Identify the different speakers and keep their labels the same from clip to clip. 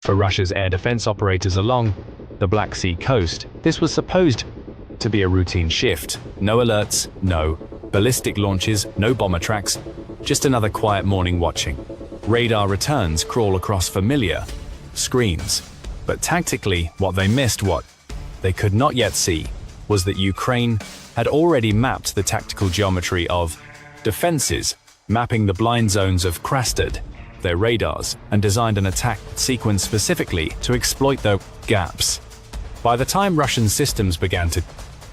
Speaker 1: For Russia's air defense operators along the Black Sea coast, this was supposed to be a routine shift. No alerts, no ballistic launches, no bomber tracks, just another quiet morning watching. Radar returns crawl across familiar screens. But tactically, what they missed, what they could not yet see, was that Ukraine had already mapped the tactical geometry of defenses, mapping the blind zones of Krasnodar, their radars, and designed an attack sequence specifically to exploit those gaps. By the time Russian systems began to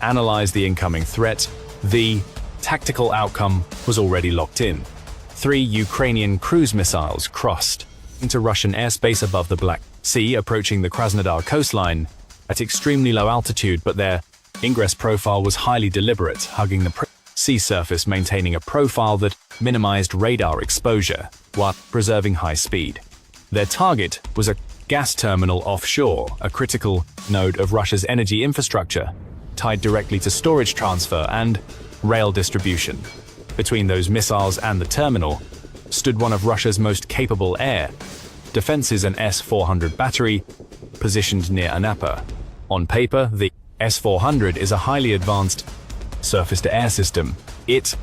Speaker 1: analyze the incoming threat, the tactical outcome was already locked in. 3 Ukrainian cruise missiles crossed into Russian airspace above the Black Sea, approaching the Krasnodar coastline at extremely low altitude, but their ingress profile was highly deliberate, hugging the sea surface, maintaining a profile that minimized radar exposure while preserving high speed. Their target was a gas terminal offshore, a critical node of Russia's energy infrastructure, tied directly to storage transfer and rail distribution. Between those missiles and the terminal stood one of Russia's most capable air defenses, an S-400 battery positioned near Anapa. On paper, the S-400 is a highly advanced surface-to-air system. It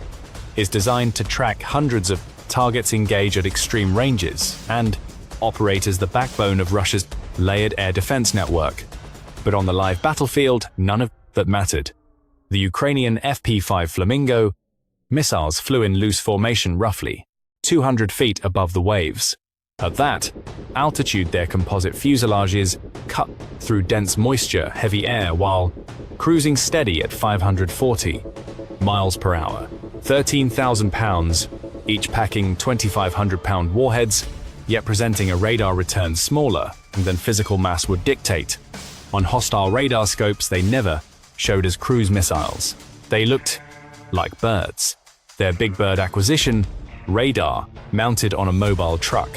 Speaker 1: is designed to track hundreds of targets, engage at extreme ranges, and operate as the backbone of Russia's layered air defense network. But on the live battlefield, none of that mattered. The Ukrainian FP-5 Flamingo missiles flew in loose formation roughly 200 feet above the waves. At that altitude, their composite fuselages cut through dense moisture, heavy air, while cruising steady at 540 miles per hour. 13,000 pounds, each packing 2,500-pound warheads, yet presenting a radar return smaller than physical mass would dictate. On hostile radar scopes, they never showed as cruise missiles. They looked like birds. Their Big Bird acquisition, radar, mounted on a mobile truck,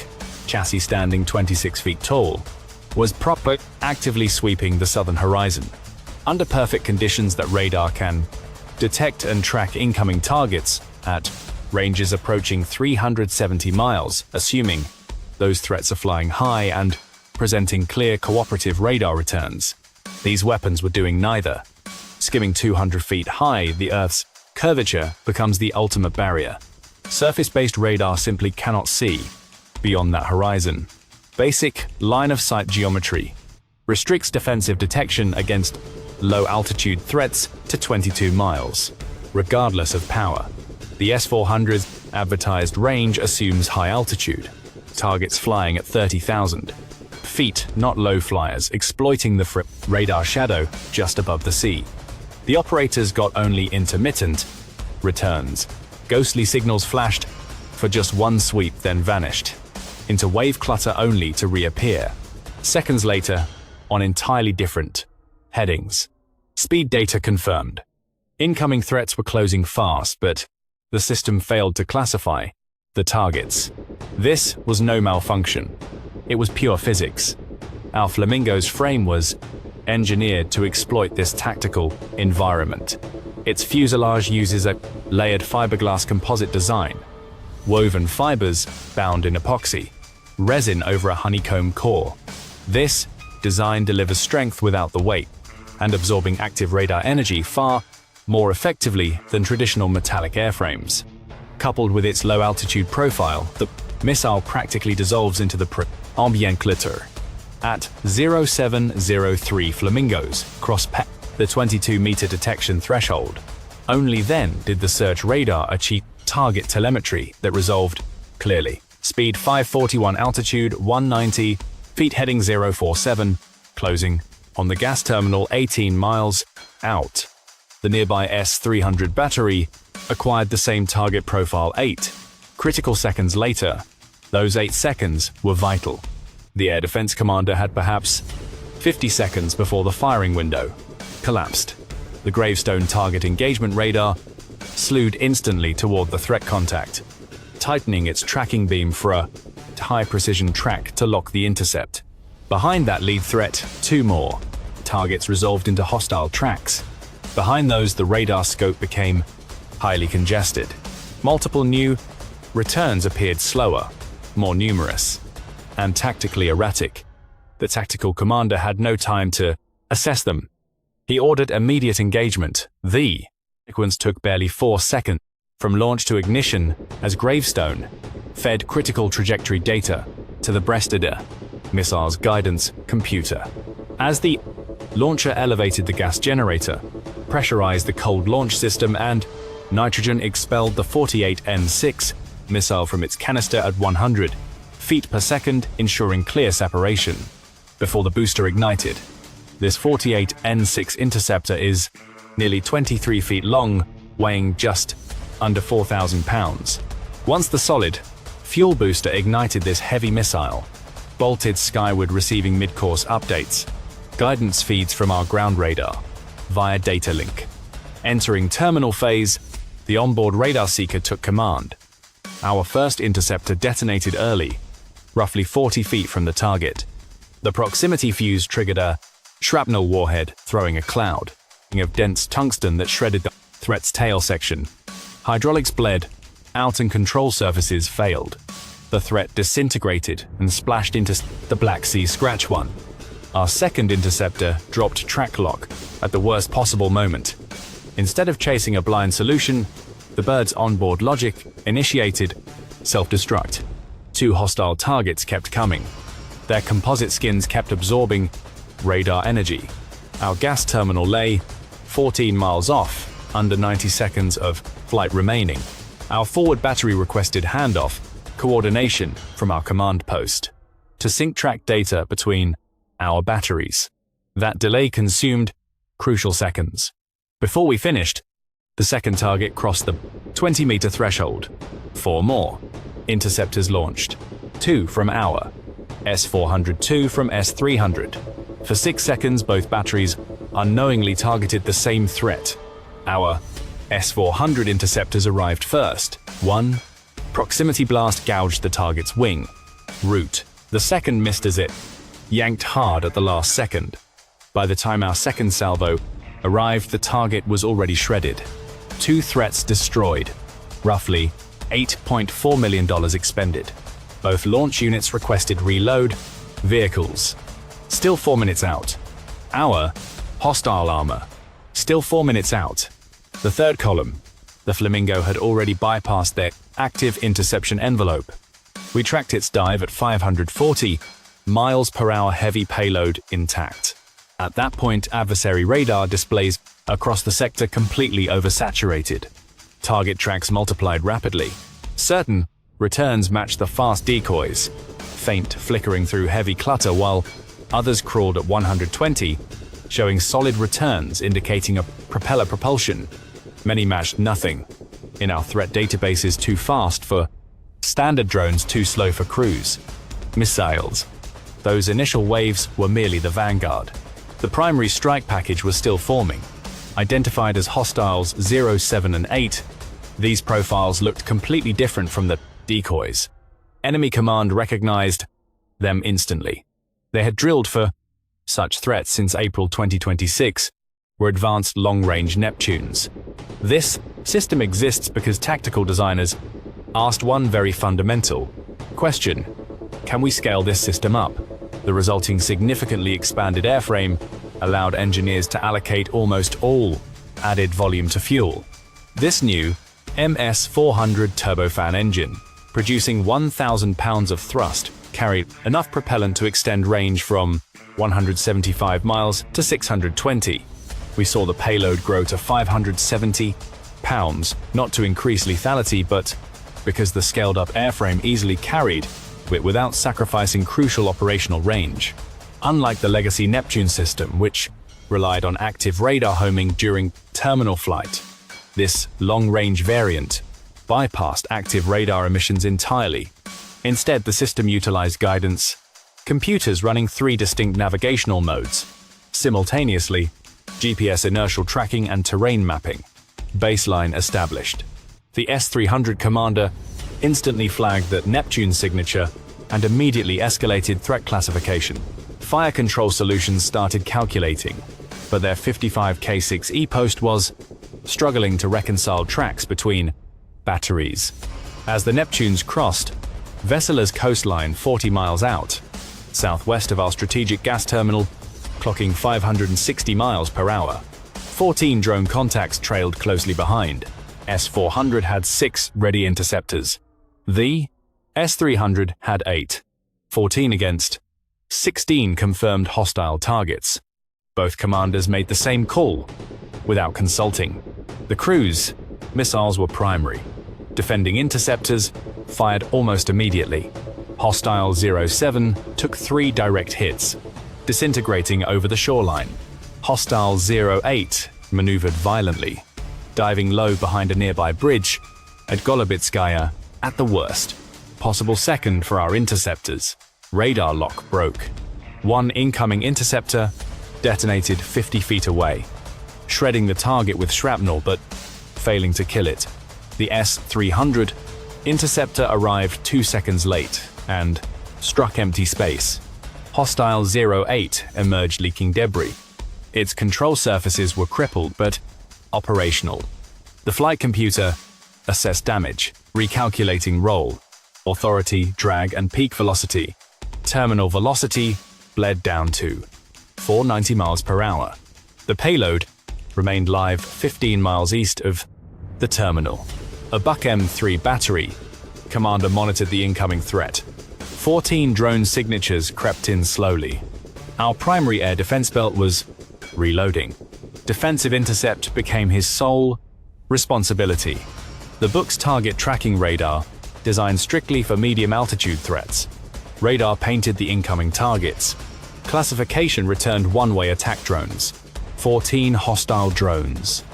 Speaker 1: chassis standing 26 feet tall, was actively sweeping the southern horizon. Under perfect conditions, that radar can detect and track incoming targets at ranges approaching 370 miles, assuming those threats are flying high and presenting clear cooperative radar returns. These weapons were doing neither. Skimming 200 feet high, the Earth's curvature becomes the ultimate barrier. Surface-based radar simply cannot see beyond that horizon. Basic line-of-sight geometry restricts defensive detection against low-altitude threats to 22 miles, regardless of power. The S-400's advertised range assumes high altitude, targets flying at 30,000 feet, not low flyers, exploiting the radar shadow just above the sea. The operators got only intermittent returns. Ghostly signals flashed for just one sweep, then vanished into wave clutter, only to reappear seconds later on entirely different headings. Speed data confirmed. Incoming threats were closing fast, but the system failed to classify the targets. This was no malfunction. It was pure physics. Our Flamingo's frame was engineered to exploit this tactical environment. Its fuselage uses a layered fiberglass composite design, woven fibers bound in epoxy resin over a honeycomb core. This design delivers strength without the weight, and absorbing active radar energy far more effectively than traditional metallic airframes. Coupled with its low-altitude profile, the missile practically dissolves into the ambient glitter. At 0703 Flamingos cross the 22-meter detection threshold. Only then did the search radar achieve target telemetry that resolved clearly. Speed 541, altitude 190 feet, heading 047, closing on the gas terminal 18 miles out. The nearby S-300 battery acquired the same target profile 8 critical seconds later. Those 8 seconds were vital. The air defense commander had perhaps 50 seconds before the firing window collapsed. The Gravestone target engagement radar slewed instantly toward the threat contact, tightening its tracking beam for a high-precision track to lock the intercept. Behind that lead threat, 2 more targets resolved into hostile tracks. Behind those, the radar scope became highly congested. Multiple new returns appeared slower, more numerous, and tactically erratic. The tactical commander had no time to assess them. He ordered immediate engagement. The sequence took barely 4 seconds from launch to ignition as Gravestone fed critical trajectory data to the Krasnodar missile's guidance computer. As the launcher elevated the gas generator, pressurized the cold launch system, and nitrogen expelled the 48N6 missile from its canister at 100 feet per second, ensuring clear separation before the booster ignited. This 48N6 interceptor is nearly 23 feet long, weighing just under 4,000 pounds. Once the solid fuel booster ignited, this heavy missile bolted skyward, receiving mid-course updates, guidance feeds from our ground radar via data link. Entering terminal phase, the onboard radar seeker took command. Our first interceptor detonated early, roughly 40 feet from the target. The proximity fuse triggered a shrapnel warhead, throwing a cloud of dense tungsten that shredded the threat's tail section. Hydraulics bled out and control surfaces failed. The threat disintegrated and splashed into the Black Sea Scratch 1. Our second interceptor dropped track lock at the worst possible moment. Instead of chasing a blind solution, the bird's onboard logic initiated self-destruct. 2 hostile targets kept coming. Their composite skins kept absorbing radar energy. Our gas terminal lay 14 miles off, under 90 seconds of flight remaining. Our forward battery requested handoff coordination from our command post to sync track data between our batteries. That delay consumed crucial seconds. Before we finished, the second target crossed the 20-meter threshold. 4 more interceptors launched, 2 from our S-400, 2 from S-300. For 6 seconds, both batteries unknowingly targeted the same threat. Our S-400 interceptors arrived first. 1 proximity blast gouged the target's wing root. The second missed as it yanked hard at the last second. By the time our second salvo arrived, the target was already shredded. 2 threats destroyed. Roughly $8.4 million expended. Both launch units requested reload vehicles. Still 4 minutes out. Our hostile armor. Still 4 minutes out. The third column, the Flamingo, had already bypassed their active interception envelope. We tracked its dive at 540 miles per hour, heavy payload intact. At that point, adversary radar displays across the sector completely oversaturated. Target tracks multiplied rapidly. Certain returns matched the fast decoys, faint flickering through heavy clutter, while others crawled at 120, showing solid returns indicating a propeller propulsion. Many matched nothing. In our threat databases, too fast for standard drones, too slow for cruise missiles. Those initial waves were merely the vanguard. The primary strike package was still forming. Identified as hostiles 0, 7, and 8, these profiles looked completely different from the decoys. Enemy command recognized them instantly. They had drilled for such threats since April 2026, were advanced long-range Neptunes. This system exists because tactical designers asked one very fundamental question: can we scale this system up? The resulting significantly expanded airframe allowed engineers to allocate almost all added volume to fuel. This new MS-400 turbofan engine, producing 1,000 pounds of thrust, carried enough propellant to extend range from 175 miles to 620. We saw the payload grow to 570 pounds, not to increase lethality, but because the scaled-up airframe easily carried it without sacrificing crucial operational range. Unlike the legacy Neptune system, which relied on active radar homing during terminal flight, this long-range variant bypassed active radar emissions entirely. Instead, the system utilized guidance computers running 3 distinct navigational modes simultaneously: GPS inertial tracking and terrain mapping. Baseline established. The S-300 commander instantly flagged that Neptune signature and immediately escalated threat classification. Fire control solutions started calculating, but their 55K6E post was struggling to reconcile tracks between batteries. As the Neptunes crossed Vessela's coastline 40 miles out, southwest of our strategic gas terminal, clocking 560 miles per hour. 14 drone contacts trailed closely behind. S-400 had 6 ready interceptors. The S-300 had 8. 14 against 16 confirmed hostile targets. Both commanders made the same call, without consulting. The cruise missiles were primary. Defending interceptors fired almost immediately. Hostile 07 took 3 direct hits, disintegrating over the shoreline. Hostile 08 maneuvered violently, diving low behind a nearby bridge at Golubitskaya at the worst possible second for our interceptors. Radar lock broke. One incoming interceptor detonated 50 feet away, shredding the target with shrapnel but failing to kill it. The S-300 interceptor arrived 2 seconds late and struck empty space. Hostile 08 emerged leaking debris. Its control surfaces were crippled but operational. The flight computer assessed damage, recalculating roll, authority, drag, and peak velocity. Terminal velocity bled down to 490 miles per hour. The payload remained live 15 miles east of the terminal. A Buck M3 battery commander monitored the incoming threat. 14 drone signatures crept in slowly. Our primary air defense belt was reloading. Defensive intercept became his sole responsibility. The Book's target tracking radar, designed strictly for medium-altitude threats. Radar painted the incoming targets. Classification returned one-way attack drones. 14 hostile drones.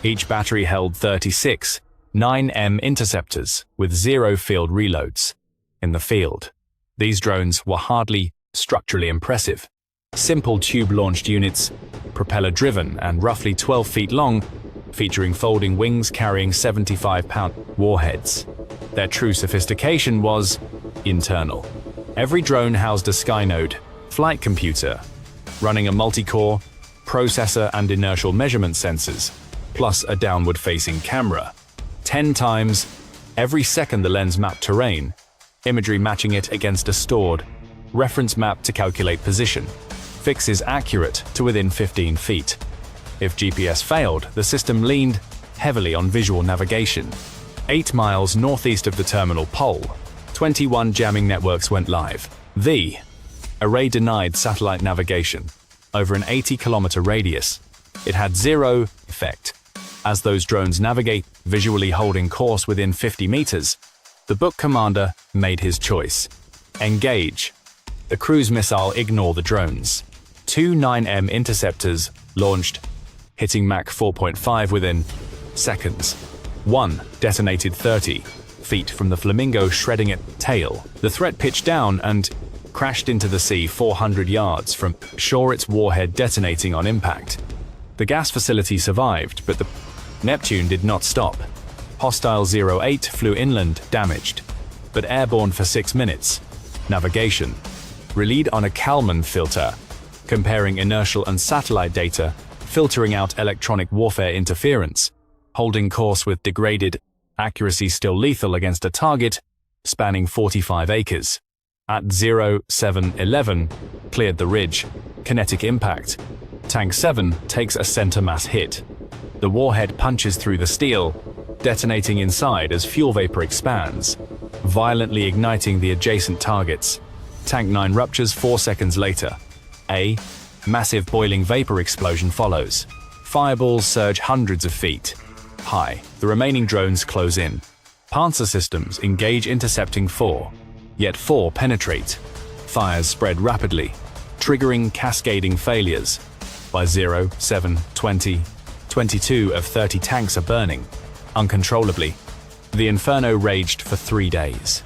Speaker 1: Each battery held 36 9M interceptors with 0 field reloads. In the field, these drones were hardly structurally impressive. Simple tube-launched units, propeller-driven and roughly 12 feet long, featuring folding wings carrying 75-pound warheads. Their true sophistication was internal. Every drone housed a Skynode flight computer, running a multi-core processor and inertial measurement sensors, plus a downward-facing camera. 10 times every second the lens mapped terrain, imagery matching it against a stored reference map to calculate position. Fixes accurate to within 15 feet. If GPS failed, the system leaned heavily on visual navigation. 8 miles northeast of the terminal pole, 21 jamming networks went live. The array denied satellite navigation over an 80-kilometer radius. It had 0 effect. As those drones navigate, visually holding course within 50 meters, the Book commander made his choice. Engage. The cruise missile ignored the drones. 2 9M interceptors launched, hitting Mach 4.5 within seconds. One detonated 30 feet from the Flamingo, shredding its tail. The threat pitched down and crashed into the sea 400 yards from shore, its warhead detonating on impact. The gas facility survived, but the Neptune did not stop. Hostile 08 flew inland, damaged, but airborne for 6 minutes. Navigation relied on a Kalman filter, comparing inertial and satellite data, filtering out electronic warfare interference, holding course with degraded accuracy still lethal against a target spanning 45 acres. At 0711, cleared the ridge. Kinetic impact. Tank 7 takes a center mass hit. The warhead punches through the steel, detonating inside as fuel vapor expands, violently igniting the adjacent targets. Tank 9 ruptures 4 seconds later. A massive boiling vapor explosion follows. Fireballs surge hundreds of feet high. The remaining drones close in. Pantsir systems engage, intercepting 4. Yet 4 penetrate. Fires spread rapidly, triggering cascading failures. By 0, 7, 20, 22 of 30 tanks are burning uncontrollably. The inferno raged for 3 days.